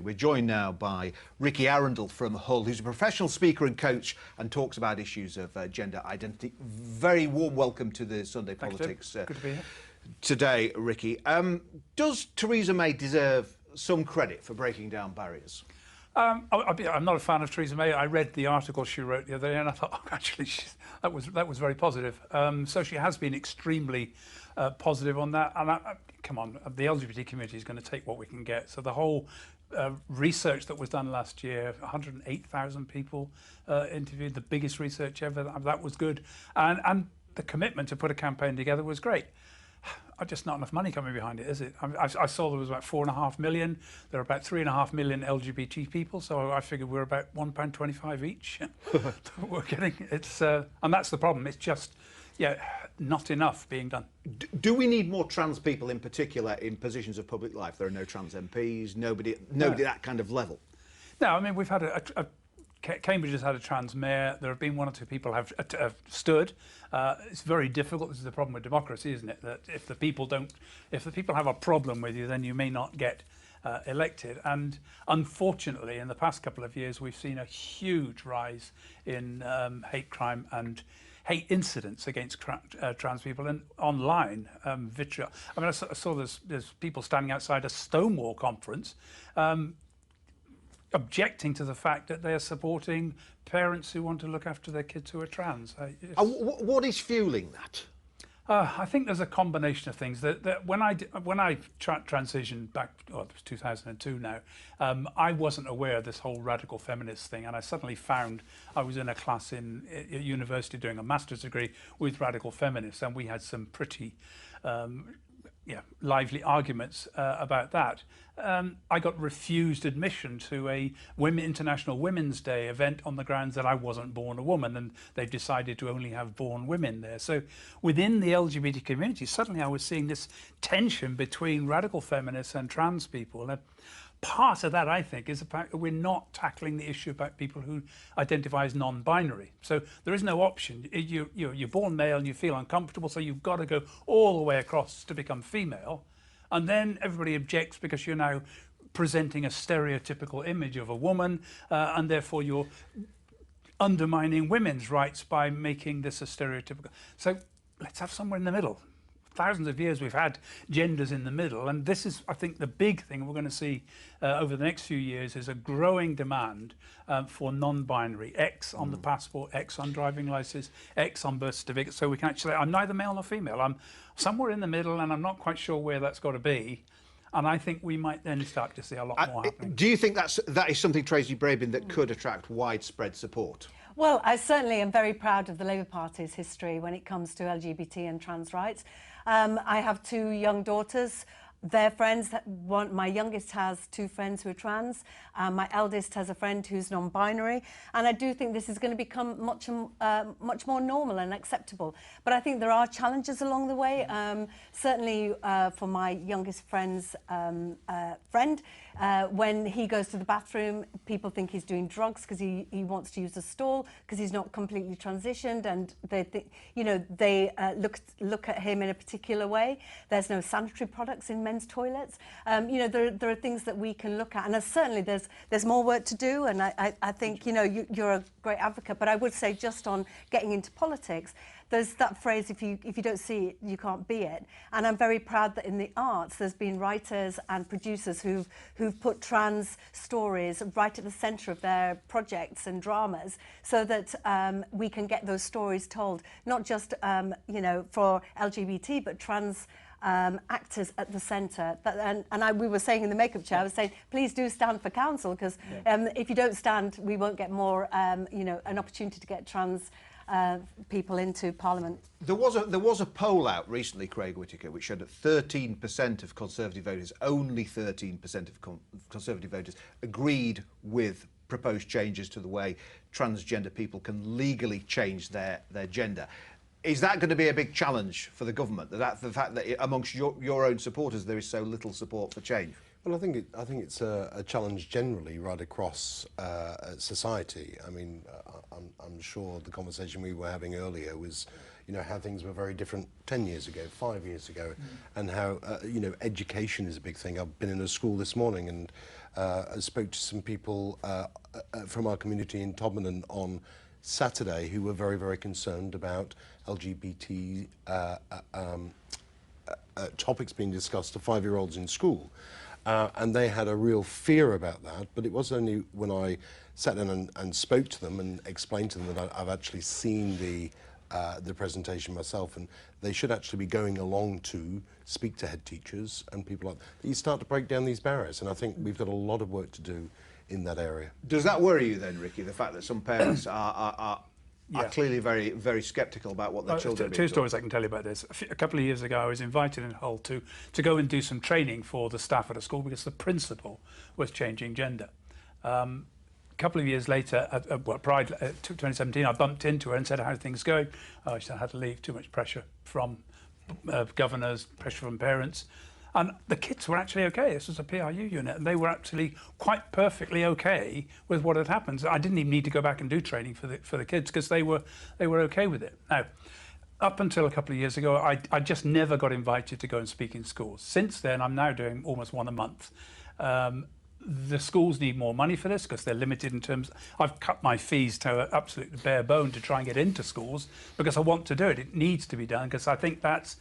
We're joined now by Rikki Arundel from Hull, who's a professional speaker and coach and talks about issues of gender identity. Very warm welcome to the Sunday Politics Good to be here. Today, Rikki. Does Theresa May deserve some credit for breaking down barriers? I'm not a fan of Theresa May. I read the article she wrote the other day and I thought, oh, actually, that was very positive. So she has been extremely positive on that. And come on, the LGBT community is going to take what we can get. So the whole research that was done last year, 108,000 people interviewed, the biggest research ever. That was good. And the commitment to put a campaign together was great. Just not enough money coming behind it, is it? I saw there was about 4.5 million. There are about 3.5 million LGBT people, so I figured we're about £1.25 each. We're getting it's, and that's the problem. It's just, not enough being done. Do we need more trans people in particular in positions of public life? There are no trans MPs, nobody at that kind of level. No, I mean we've had Cambridge has had a trans mayor. There have been one or two people have stood. It's very difficult. This is the problem with democracy, isn't it? That if the people have a problem with you, then you may not get elected. And unfortunately, in the past couple of years, we've seen a huge rise in hate crime and hate incidents against trans people, and online vitriol. I mean, I saw there's people standing outside a Stonewall conference. Objecting to the fact that they're supporting parents who want to look after their kids who are trans. What is fueling that? I think there's a combination of things. That when I transitioned back, it was 2002 now, I wasn't aware of this whole radical feminist thing, and I suddenly found I was in a class at university doing a master's degree with radical feminists, and we had some pretty lively arguments about that. I got refused admission to a International Women's Day event on the grounds that I wasn't born a woman, and they've decided to only have born women there. So within the LGBT community, suddenly I was seeing this tension between radical feminists and trans people. And part of that, I think, is the fact that we're not tackling the issue about people who identify as non-binary. So there is no option. You're born male and you feel uncomfortable, so you've got to go all the way across to become female. And then everybody objects because you're now presenting a stereotypical image of a woman, and therefore you're undermining women's rights by making this a stereotypical. So let's have somewhere in the middle. Thousands of years we've had genders in the middle, and this is, I think, the big thing we're going to see over the next few years is a growing demand for non-binary, X on the passport, X on driving licence, X on birth certificate, so we can actually, I'm neither male nor female, I'm somewhere in the middle, and I'm not quite sure where that's got to be. And I think we might then start to see a lot more happening. Do you think that is something, Tracy, Brabin, that could attract widespread support? Well, I certainly am very proud of the Labour Party's history when it comes to LGBT and trans rights. I have two young daughters. Their friends, my youngest has two friends who are trans, my eldest has a friend who's non-binary, and I do think this is going to become much more normal and acceptable. But I think there are challenges along the way. Certainly for my youngest friend's friend, when he goes to the bathroom, people think he's doing drugs because he wants to use a stall because he's not completely transitioned, and they look at him in a particular way. There's no sanitary products in men's toilets. There are things that we can look at, and certainly there's more work to do. And I think you're a great advocate, but I would say just on getting into politics, there's that phrase, if you don't see it, you can't be it. And I'm very proud that in the arts there's been writers and producers who've put trans stories right at the centre of their projects and dramas, so that we can get those stories told, not just for LGBT, but trans actors at the centre. We were saying in the makeup chair, I was saying, please do stand for council, because if you don't stand, we won't get more, an opportunity to get trans people into Parliament. There was a poll out recently, Craig Whittaker, which showed that 13% of Conservative voters, only 13% of Conservative voters, agreed with proposed changes to the way transgender people can legally change their gender. Is that going to be a big challenge for the government? The fact that amongst your own supporters there is so little support for change? Well, I think it's a challenge generally right across society. I mean, I'm sure the conversation we were having earlier was, how things were very different 10 years ago, 5 years ago, and how, education is a big thing. I've been in a school this morning and I spoke to some people from our community in Todmorden on Saturday who were very, very concerned about LGBT topics being discussed to 5-year-olds in school. And they had a real fear about that, but it was only when I sat down and spoke to them and explained to them that I've actually seen the presentation myself, and they should actually be going along to speak to head teachers and people like that. You start to break down these barriers, and I think we've got a lot of work to do in that area. Does that worry you then, Rikki, the fact that some parents are clearly very, very sceptical about what their children are being Two stories I can tell you about this. A couple of years ago, I was invited in Hull to go and do some training for the staff at a school because the principal was changing gender. A couple of years later, Pride 2017, I bumped into her and said, "How are things going?" Oh, she said, "I had to leave, too much pressure from governors, pressure from parents." And the kids were actually okay. This was a PRU unit, and they were actually quite perfectly okay with what had happened. So I didn't even need to go back and do training for the kids because they were okay with it. Now, up until a couple of years ago, I just never got invited to go and speak in schools. Since then, I'm now doing almost one a month. The schools need more money for this because they're limited in terms. I've cut my fees to an absolute bare bone to try and get into schools because I want to do it. It needs to be done because I think that's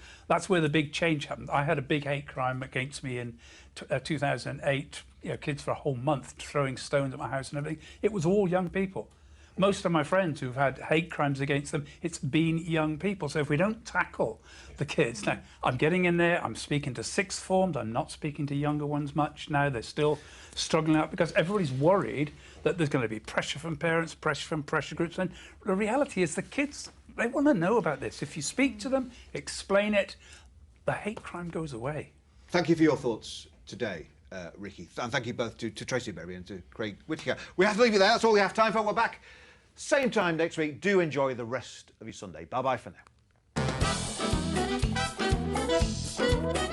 where the big change happened. I had a big hate crime against me in 2008. Kids for a whole month throwing stones at my house and everything. It was all young people. Most of my friends who've had hate crimes against them, it's been young people. So if we don't tackle the kids, now I'm getting in there, I'm speaking to sixth forms, I'm not speaking to younger ones much now, they're still struggling out because everybody's worried that there's going to be pressure from parents, pressure from pressure groups. And the reality is the kids, they want to know about this. If you speak to them, explain it, the hate crime goes away. Thank you for your thoughts today, Rikki. And thank you both to Tracy Brabin and to Craig Whittaker. We have to leave you there. That's all we have time for. We're back same time next week. Do enjoy the rest of your Sunday. Bye-bye for now.